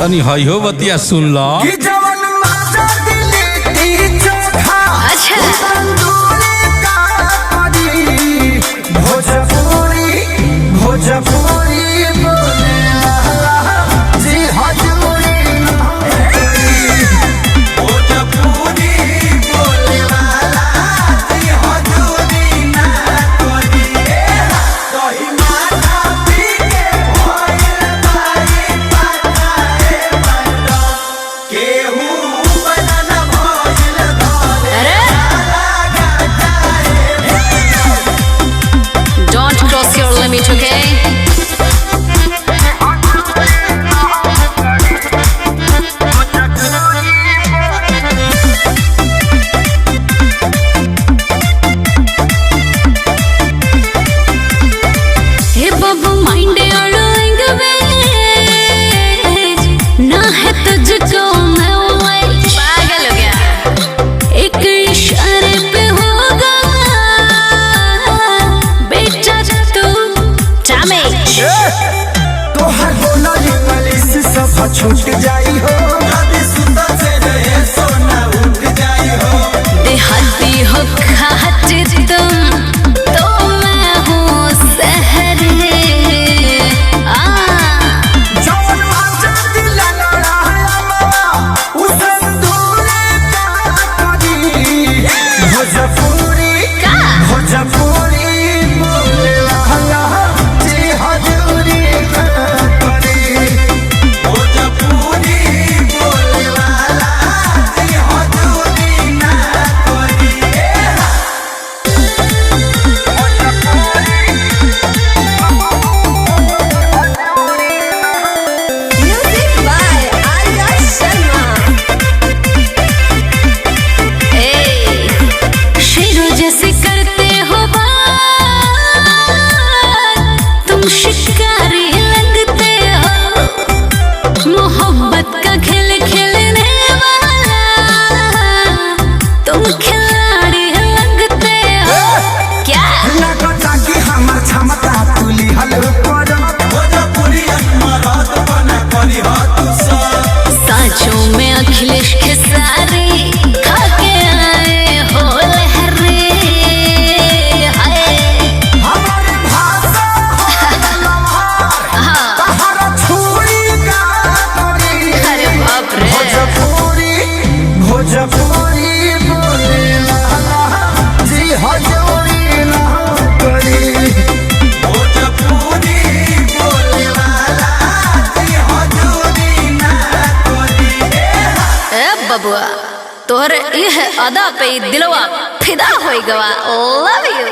तनी हई हो बतिया सुन लो। छूट जाई हो सोना उठ जाई हो देहाती हो खाते तुम तो मैं हूँ शहर जौन आजा दिल लड़ा उसे दूर का करी भोजपुरी बोले वाला जी हजूरी करी अखिलेश के सारे खाके आए हो लहरे हमारे भाषा तहरा छुरी का करी अरे बाप रे भोजपुरी बोले वाला जी हजूरी ना करी भोजपुरी बोले वाला जी हजूरी ना करी। बबुआ तोहर यह अदा पे दिलवा फिदा हो गवा। Love you.